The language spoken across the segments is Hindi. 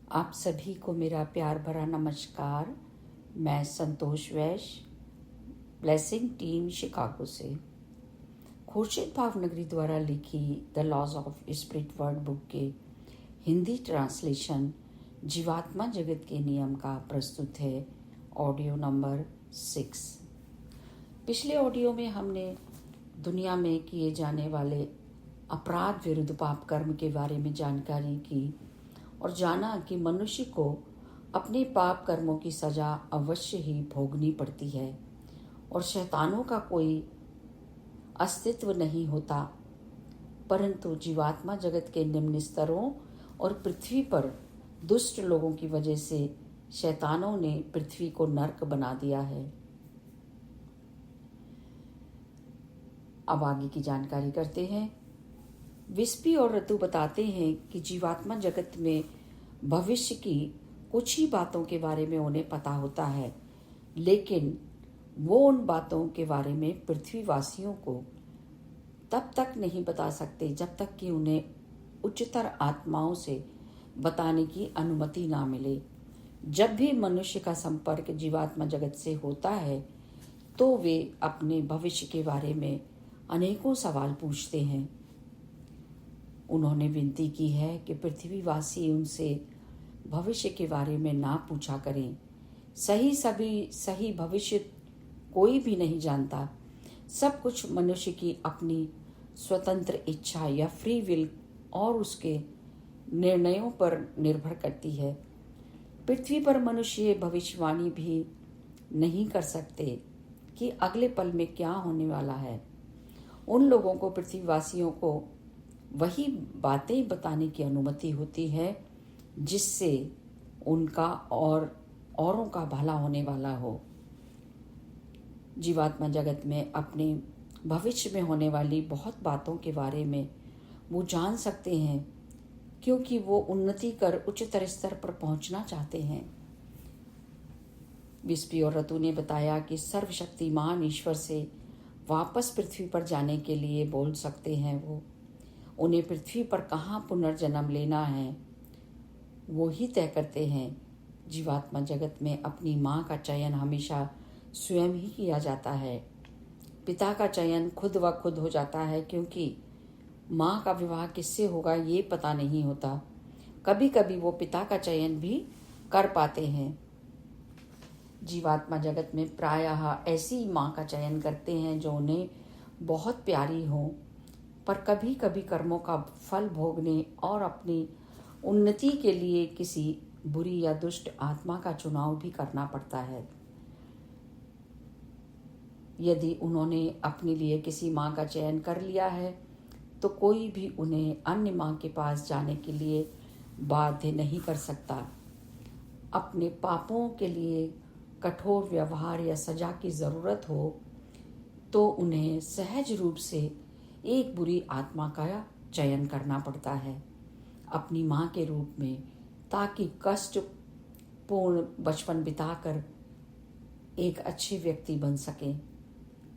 आप सभी को मेरा प्यार भरा नमस्कार। मैं संतोष वैश्य, ब्लेसिंग टीम शिकागो से। खुर्शीद भावनगरी द्वारा लिखी the laws of spirit world book के हिंदी ट्रांसलेशन जीवात्मा जगत के नियम का प्रस्तुत है ऑडियो नंबर 6। पिछले ऑडियो में हमने दुनिया में किए जाने वाले अपराध विरुद्ध पाप कर्म के बारे में जानकारी की और जाना कि मनुष्य को अपने पाप कर्मों की सजा अवश्य ही भोगनी पड़ती है और शैतानों का कोई अस्तित्व नहीं होता, परंतु जीवात्मा जगत के निम्न स्तरों और पृथ्वी पर दुष्ट लोगों की वजह से शैतानों ने पृथ्वी को नर्क बना दिया है। अब आगे की जानकारी करते हैं। विस्पी और रतु बताते हैं कि जीवात्मा जगत में भविष्य की कुछ ही बातों के बारे में उन्हें पता होता है, लेकिन वो उन बातों के बारे में पृथ्वीवासियों को तब तक नहीं बता सकते जब तक कि उन्हें उच्चतर आत्माओं से बताने की अनुमति ना मिले। जब भी मनुष्य का संपर्क जीवात्मा जगत से होता है तो वे अपने भविष्य के बारे में अनेकों सवाल पूछते हैं। उन्होंने विनती की है कि पृथ्वीवासी उनसे भविष्य के बारे में ना पूछा करें। सही भविष्य कोई भी नहीं जानता। सब कुछ मनुष्य की अपनी स्वतंत्र इच्छा या फ्री विल और उसके निर्णयों पर निर्भर करती है। पृथ्वी पर मनुष्य भविष्यवाणी भी नहीं कर सकते कि अगले पल में क्या होने वाला है। उन लोगों को पृथ्वीवासियों को वही बातें बताने की अनुमति होती है जिससे उनका और औरों का भला होने वाला हो। जीवात्मा जगत में अपने भविष्य में होने वाली बहुत बातों के बारे में वो जान सकते हैं क्योंकि वो उन्नति कर उच्चतर स्तर पर पहुंचना चाहते हैं। विस्पी और रतु ने बताया कि सर्वशक्तिमान ईश्वर से वापस पृथ्वी पर जाने के लिए बोल सकते हैं। वो उन्हें पृथ्वी पर कहाँ पुनर्जन्म लेना है वो ही तय करते हैं। जीवात्मा जगत में अपनी माँ का चयन हमेशा स्वयं ही किया जाता है। पिता का चयन खुद व खुद हो जाता है क्योंकि माँ का विवाह किससे होगा ये पता नहीं होता। कभी कभी वो पिता का चयन भी कर पाते हैं। जीवात्मा जगत में प्रायः ऐसी माँ का चयन करते हैं जो उन्हें बहुत प्यारी हो, पर कभी कभी कर्मों का फल भोगने और अपनी उन्नति के लिए किसी बुरी या दुष्ट आत्मा का चुनाव भी करना पड़ता है। यदि उन्होंने अपने लिए किसी माँ का चयन कर लिया है तो कोई भी उन्हें अन्य माँ के पास जाने के लिए बाध्य नहीं कर सकता। अपने पापों के लिए कठोर व्यवहार या सजा की ज़रूरत हो तो उन्हें सहज रूप से एक बुरी आत्मा का चयन करना पड़ता है अपनी माँ के रूप में, ताकि कष्ट पूर्ण बचपन बिताकर एक अच्छे व्यक्ति बन सकें।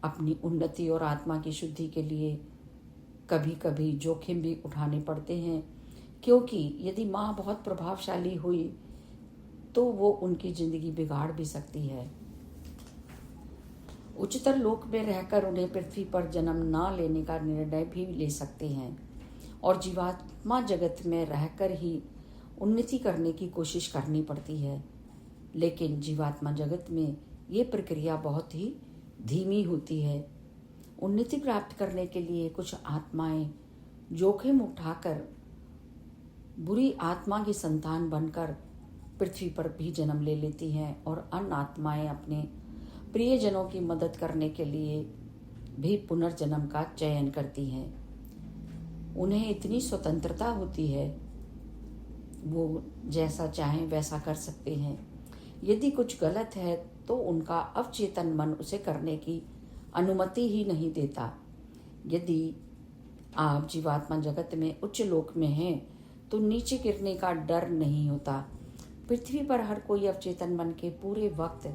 अपनी उन्नति और आत्मा की शुद्धि के लिए कभी कभी जोखिम भी उठाने पड़ते हैं, क्योंकि यदि माँ बहुत प्रभावशाली हुई तो वो उनकी जिंदगी बिगाड़ भी सकती है। उच्चतर लोक में रहकर उन्हें पृथ्वी पर जन्म न लेने का निर्णय भी ले सकते हैं और जीवात्मा जगत में रहकर ही उन्नति करने की कोशिश करनी पड़ती है। लेकिन जीवात्मा जगत में ये प्रक्रिया बहुत ही धीमी होती है। उन्नति प्राप्त करने के लिए कुछ आत्माएं जोखिम उठाकर बुरी आत्मा की संतान बनकर पृथ्वी पर भी जन्म ले लेती हैं और अन्य आत्माएं अपने प्रियजनों की मदद करने के लिए भी पुनर्जन्म का चयन करती हैं। उन्हें इतनी स्वतंत्रता होती है, वो जैसा चाहें वैसा कर सकते हैं। यदि कुछ गलत है तो उनका अवचेतन मन उसे करने की अनुमति ही नहीं देता। यदि आप जीवात्मा जगत में उच्च लोक में हैं तो नीचे गिरने का डर नहीं होता। पृथ्वी पर हर कोई अवचेतन मन के पूरे वक्त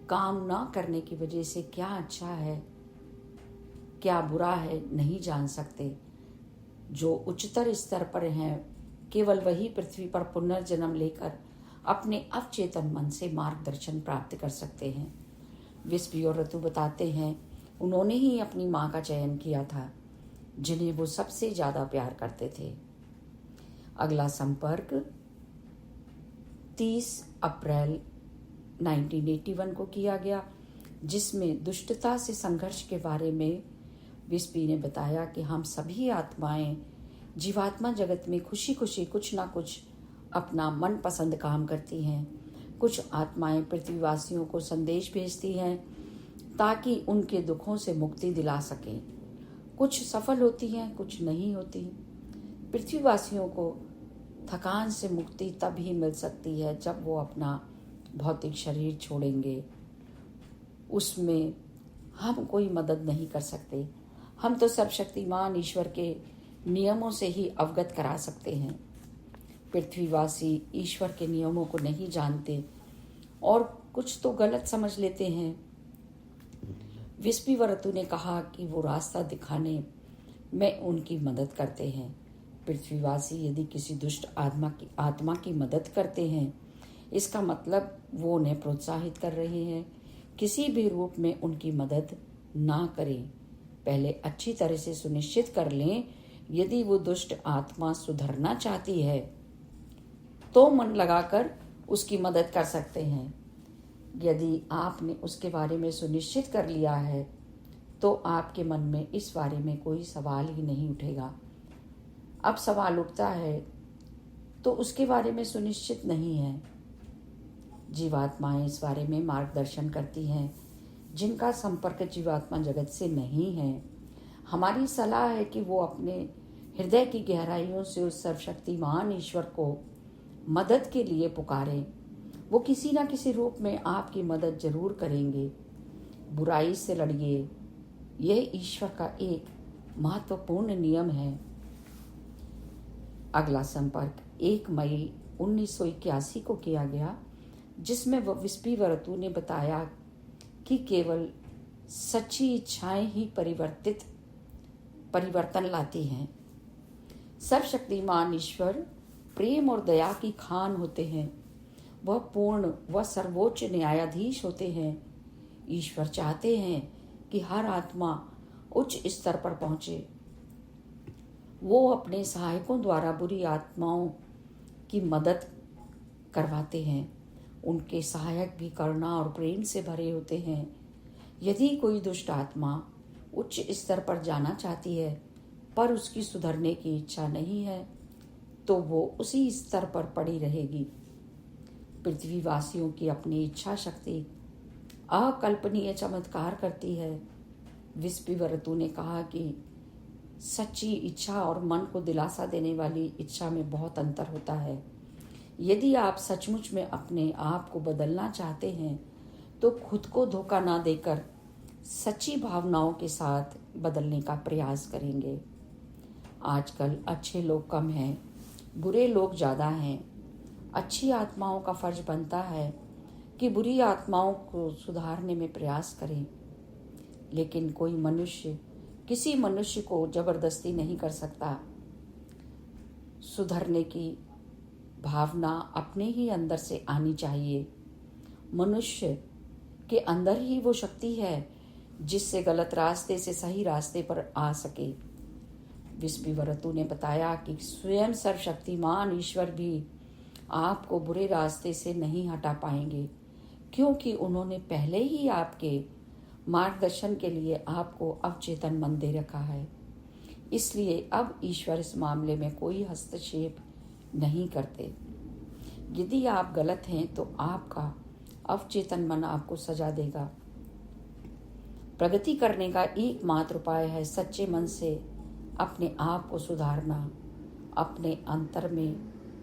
काम ना करने की वजह से क्या अच्छा है क्या बुरा है नहीं जान सकते। जो उच्चतर स्तर पर हैं केवल वही पृथ्वी पर पुनर्जन्म लेकर अपने अवचेतन मन से मार्गदर्शन प्राप्त कर सकते हैं। विस्पी और ऋतु बताते हैं उन्होंने ही अपनी माँ का चयन किया था, जिन्हें वो सबसे ज़्यादा प्यार करते थे। अगला संपर्क 30 अप्रैल 1981 को किया गया, जिसमें दुष्टता से संघर्ष के बारे में विस्पी ने बताया कि हम सभी आत्माएं जीवात्मा जगत में खुशी खुशी कुछ ना कुछ अपना मनपसंद काम करती हैं। कुछ आत्माएं पृथ्वीवासियों को संदेश भेजती हैं ताकि उनके दुखों से मुक्ति दिला सकें। कुछ सफल होती हैं, कुछ नहीं होती। पृथ्वीवासियों को थकान से मुक्ति तब ही मिल सकती है जब वो अपना भौतिक शरीर छोड़ेंगे। उसमें हम कोई मदद नहीं कर सकते। हम तो सर्वशक्तिमान ईश्वर के नियमों से ही अवगत करा सकते हैं। पृथ्वीवासी ईश्वर के नियमों को नहीं जानते और कुछ तो गलत समझ लेते हैं। विस्पी व ऋतु ने कहा कि वो रास्ता दिखाने में उनकी मदद करते हैं। पृथ्वीवासी यदि किसी दुष्ट आत्मा की मदद करते हैं, इसका मतलब वो उन्हें प्रोत्साहित कर रहे हैं। किसी भी रूप में उनकी मदद ना करें। पहले अच्छी तरह से सुनिश्चित कर लें, यदि वो दुष्ट आत्मा सुधरना चाहती है तो मन लगाकर उसकी मदद कर सकते हैं। यदि आपने उसके बारे में सुनिश्चित कर लिया है तो आपके मन में इस बारे में कोई सवाल ही नहीं उठेगा। अब सवाल उठता है तो उसके बारे में सुनिश्चित नहीं है। जीवात्माएं इस बारे में मार्गदर्शन करती हैं जिनका संपर्क जीवात्मा जगत से नहीं है। हमारी सलाह है कि वो अपने हृदय की गहराइयों से उस सर्वशक्तिमान ईश्वर को मदद के लिए पुकारें। वो किसी न किसी रूप में आपकी मदद जरूर करेंगे। बुराई से लड़िए, यह ईश्वर का एक महत्वपूर्ण नियम है। अगला संपर्क 1 मई 1981 को किया गया, जिसमें विस्पी व ऋतु ने बताया कि केवल सच्ची इच्छाएं ही परिवर्तन लाती हैं। सर्वशक्तिमान ईश्वर प्रेम और दया की खान होते हैं। वह पूर्ण व सर्वोच्च न्यायाधीश होते हैं। ईश्वर चाहते हैं कि हर आत्मा उच्च स्तर पर पहुंचे। वो अपने सहायकों द्वारा बुरी आत्माओं की मदद करवाते हैं। उनके सहायक भी करुणा और प्रेम से भरे होते हैं। यदि कोई दुष्ट आत्मा उच्च स्तर पर जाना चाहती है पर उसकी सुधरने की इच्छा नहीं है, तो वो उसी स्तर पर पड़ी रहेगी। पृथ्वीवासियों की अपनी इच्छा शक्ति अकल्पनीय चमत्कार करती है। विस्पी व ऋतु ने कहा कि सच्ची इच्छा और मन को दिलासा देने वाली इच्छा में बहुत अंतर होता है। यदि आप सचमुच में अपने आप को बदलना चाहते हैं तो खुद को धोखा ना देकर सच्ची भावनाओं के साथ बदलने का प्रयास करेंगे। आजकल अच्छे लोग कम हैं, बुरे लोग ज़्यादा हैं। अच्छी आत्माओं का फर्ज बनता है कि बुरी आत्माओं को सुधारने में प्रयास करें, लेकिन कोई मनुष्य किसी मनुष्य को जबरदस्ती नहीं कर सकता। सुधरने की भावना अपने ही अंदर से आनी चाहिए। मनुष्य के अंदर ही वो शक्ति है जिससे गलत रास्ते से सही रास्ते पर आ सके। विस्पी व ऋतु ने बताया कि स्वयं सर्वशक्तिमान ईश्वर भी आपको बुरे रास्ते से नहीं हटा पाएंगे, क्योंकि उन्होंने पहले ही आपके मार्गदर्शन के लिए आपको अवचेतन मन दे रखा है। इसलिए अब ईश्वर इस मामले में कोई हस्तक्षेप नहीं करते। यदि आप गलत हैं तो आपका अवचेतन मन आपको सजा देगा। प्रगति करने का एकमात्र उपाय है सच्चे मन से अपने आप को सुधारना, अपने अंतर में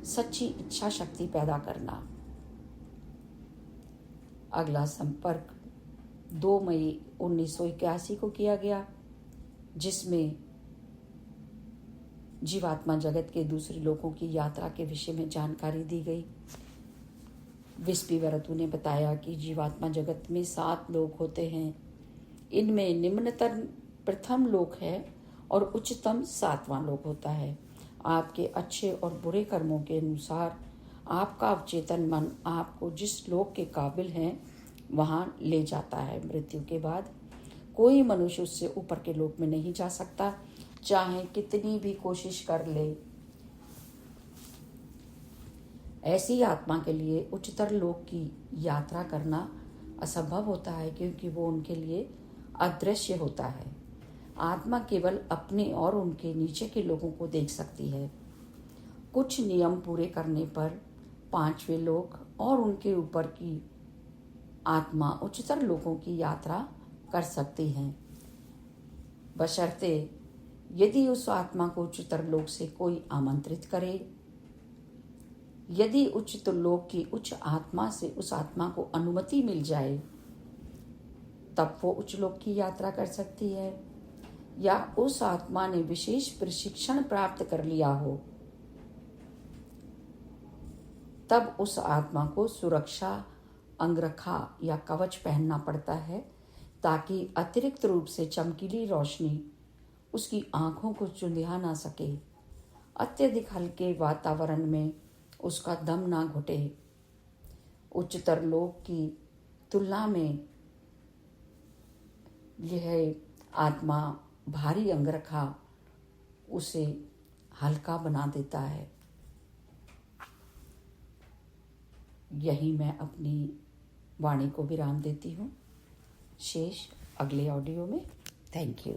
सच्ची इच्छा शक्ति पैदा करना। अगला संपर्क 2 मई 1981 को किया गया, जिसमें जीवात्मा जगत के दूसरे लोगों की यात्रा के विषय में जानकारी दी गई। विस्पी व ऋतु ने बताया कि जीवात्मा जगत में 7 लोक होते हैं। इनमें निम्नतम प्रथम लोक है और उच्चतम 7वां लोक होता है। आपके अच्छे और बुरे कर्मों के अनुसार आपका अवचेतन मन आपको जिस लोक के काबिल हैं वहाँ ले जाता है। मृत्यु के बाद कोई मनुष्य उससे ऊपर के लोक में नहीं जा सकता, चाहे कितनी भी कोशिश कर ले। ऐसी आत्मा के लिए उच्चतर लोक की यात्रा करना असंभव होता है, क्योंकि वो उनके लिए अदृश्य होता है। आत्मा केवल अपने और उनके नीचे के लोगों को देख सकती है। कुछ नियम पूरे करने पर पांचवें लोक और उनके ऊपर की आत्मा उच्चतर लोकों की यात्रा कर सकती हैं, बशर्ते यदि उस आत्मा को उच्चतर लोक से कोई आमंत्रित करे। यदि उच्चतर लोक की उच्च आत्मा से उस आत्मा को अनुमति मिल जाए, तब वो उच्च लोक की यात्रा कर सकती है, या उस आत्मा ने विशेष प्रशिक्षण प्राप्त कर लिया हो, तब उस आत्मा को सुरक्षा अंगरखा या कवच पहनना पड़ता है, ताकि अतिरिक्त रूप से चमकीली रोशनी उसकी आंखों को चुंधिया ना सके, अत्यधिक हल्के वातावरण में उसका दम ना घुटे। उच्चतर लोक की तुलना में यह आत्मा भारी अंगरखा उसे हल्का बना देता है। यही मैं अपनी वाणी को विराम देती हूँ। शेष अगले ऑडियो में। Thank you.